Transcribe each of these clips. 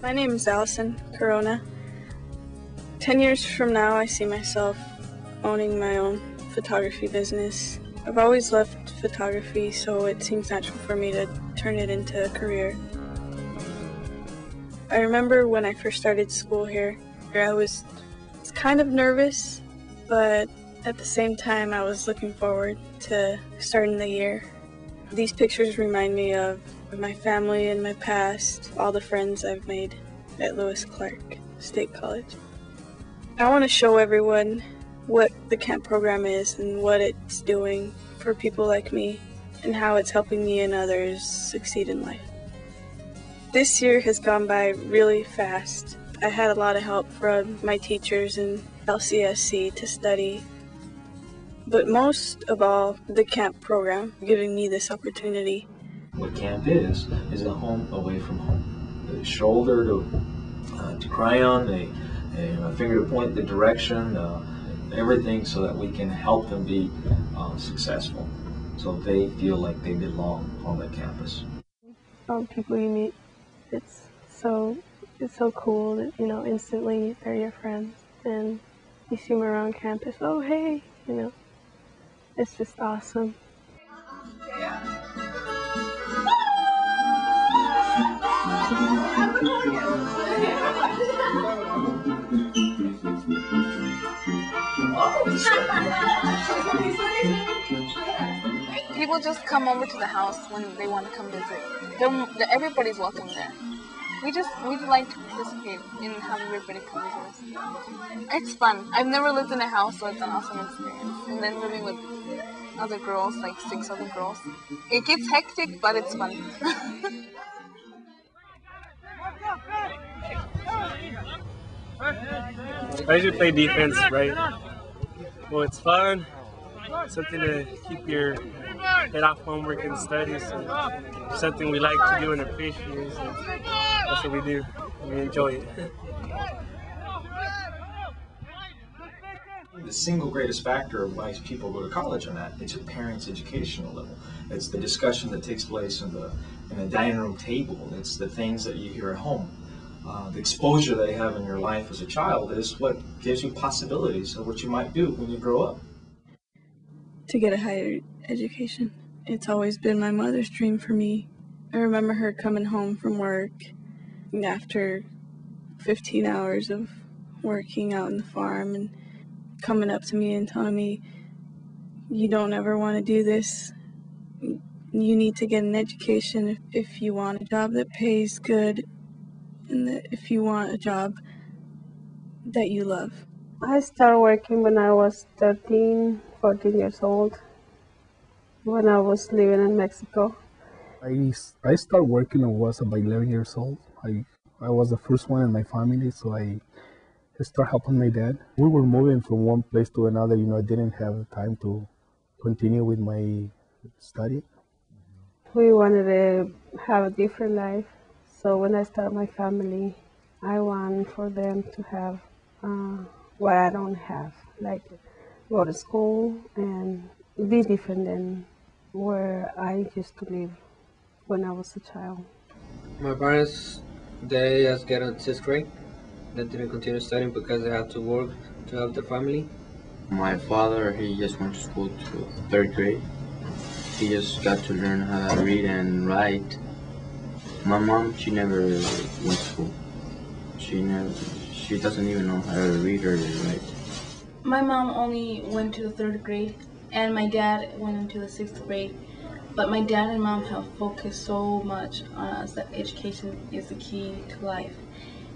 My name is Allison Corona. 10 years from now, I see myself owning my own photography business. I've always loved photography, so it seems natural for me to turn it into a career. I remember when I first started school here, I was kind of nervous, but at the same time, I was looking forward to starting the year. These pictures remind me of my family and my past, all the friends I've made at Lewis Clark State College. I want to show everyone what the camp program is and what it's doing for people like me and how it's helping me and others succeed in life. This year has gone by really fast. I had a lot of help from my teachers in LCSC to study, but most of all, the camp program giving me this opportunity. What camp is a home away from home. A shoulder to cry on, a finger to point the direction, everything so that we can help them be successful, so they feel like they belong on the campus. People you meet, it's so cool that, instantly they're your friends, and you see them around campus, oh hey, it's just awesome. People just come over to the house when they want to come visit. Everybody's welcome there. We like to participate in having everybody come visit us. It's fun. I've never lived in a house, so it's an awesome experience. And then living with other girls, like 6 other girls. It gets hectic, but it's fun. I usually play defense, right? Well, it's fun. Something to keep your head off homework and studies. So something we like to do and appreciate. So that's what we do. We enjoy it. The single greatest factor of why people go to college on that, it's a parent's educational level. It's the discussion that takes place in the dining room table. It's the things that you hear at home. The exposure that you have in your life as a child is what gives you possibilities of what you might do when you grow up. To get a higher education. It's always been my mother's dream for me. I remember her coming home from work after 15 hours of working out on the farm and coming up to me and telling me, you don't ever want to do this. You need to get an education if you want a job that pays good and if you want a job that you love. I started working when I was 13, 14 years old, when I was living in Mexico. I started working when I was about 11 years old. I was the first one in my family, so I started helping my dad. We were moving from one place to another. I didn't have time to continue with my study. We wanted to have a different life, so when I started my family, I want for them to have what I don't have, like go to school and be different than where I used to live when I was a child. My parents, they just get on 6th grade. They didn't continue studying because they had to work to help their family. My father, he just went to school to 3rd grade. He just got to learn how to read and write. My mom, she never went to school. She doesn't even know how to read or write. My mom only went to the 3rd grade, and my dad went into the 6th grade. But my dad and mom have focused so much on us that education is the key to life.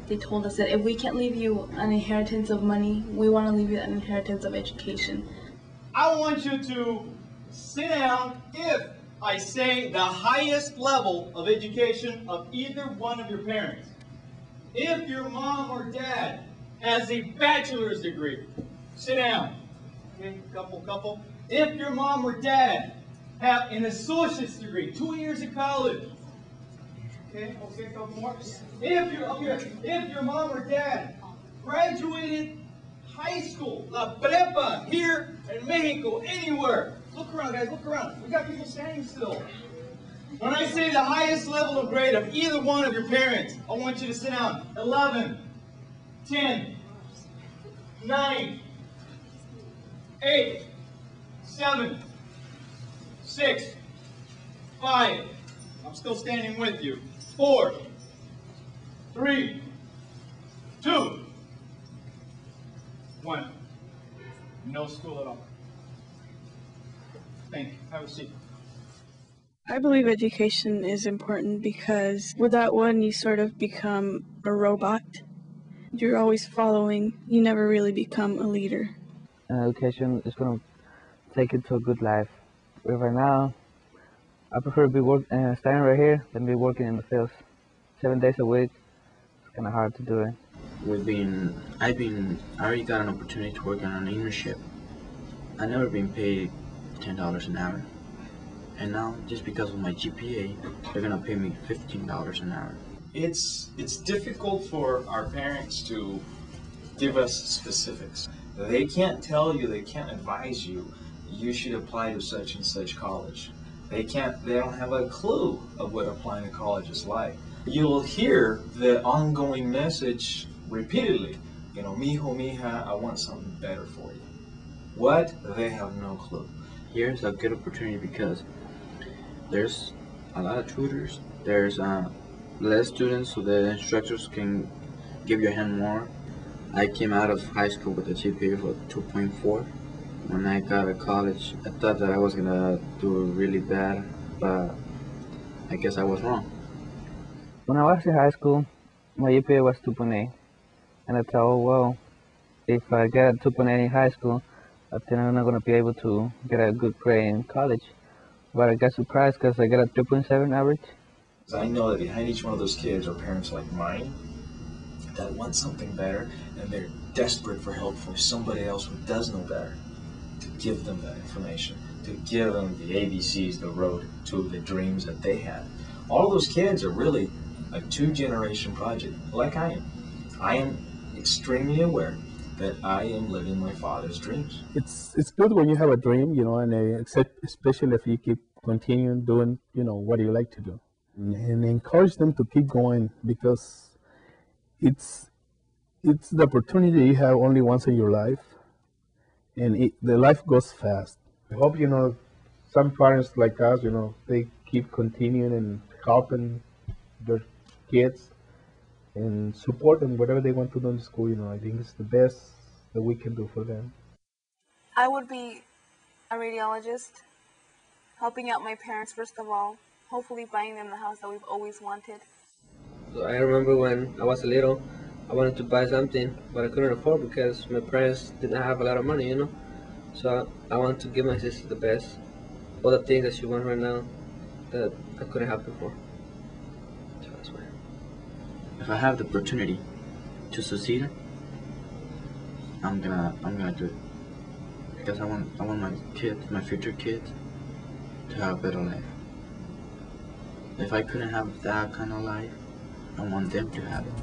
They told us that if we can't leave you an inheritance of money, we want to leave you an inheritance of education. I want you to sit down if I say the highest level of education of either one of your parents. If your mom or dad has a bachelor's degree, sit down. Okay, couple. If your mom or dad have an associate's degree, 2 years of college. Okay, a couple more. If your mom or dad graduated high school, la prepa, here in Mexico, anywhere. Look around, guys, look around. We got people standing still. When I say the highest level of grade of either one of your parents, I want you to sit down. 11, 10, 9, 8, 7, 6, 5. I'm still standing with you. 4, 3, 2, 1. No school at all. Thank you. Have a seat. I believe education is important because without one, you sort of become a robot. You're always following. You never really become a leader. Education is going to take you to a good life. But right now, I prefer to be standing right here than be working in the fields. 7 days a week, it's kind of hard to do it. I already got an opportunity to work on an internship. I never been paid $10 an hour. And now, just because of my GPA, they're gonna pay me $15 an hour. It's difficult for our parents to give us specifics. They can't tell you, they can't advise you, you should apply to such and such college. They don't have a clue of what applying to college is like. You'll hear the ongoing message repeatedly. You know, mijo, mija, I want something better for you. What? They have no clue. Here's a good opportunity because there's a lot of tutors. There's less students, so the instructors can give you a hand more. I came out of high school with a GPA of 2.4. When I got to college, I thought that I was gonna do really bad, but I guess I was wrong. When I was in high school, my GPA was 2.8. And I thought, oh, well, if I get a 2.8 in high school, I think I'm not going to be able to get a good grade in college. But I got surprised because I got a 3.7 average. I know that behind each one of those kids are parents like mine that want something better, and they're desperate for help from somebody else who does know better to give them that information, to give them the ABCs, the road to the dreams that they had. All of those kids are really a two-generation project, like I am. I am extremely aware that I am living my father's dreams. It's good when you have a dream, you know, and especially if you keep continuing doing, you know, what you like to do, and encourage them to keep going because it's the opportunity you have only once in your life, and the life goes fast. I hope, you know, some parents like us, you know, they keep continuing and helping their kids and support them whatever they want to do in school. You know, I think it's the best that we can do for them. I would be a radiologist, helping out my parents first of all, hopefully buying them the house that we've always wanted. So I remember when I was little, I wanted to buy something, but I couldn't afford because my parents didn't have a lot of money, you know. So I wanted to give my sister the best, all the things that she wants right now that I couldn't have before. So that's why. If I have the opportunity to succeed, I'm gonna do it because I want my kids, my future kids, to have a better life. If I couldn't have that kind of life, I want them to have it.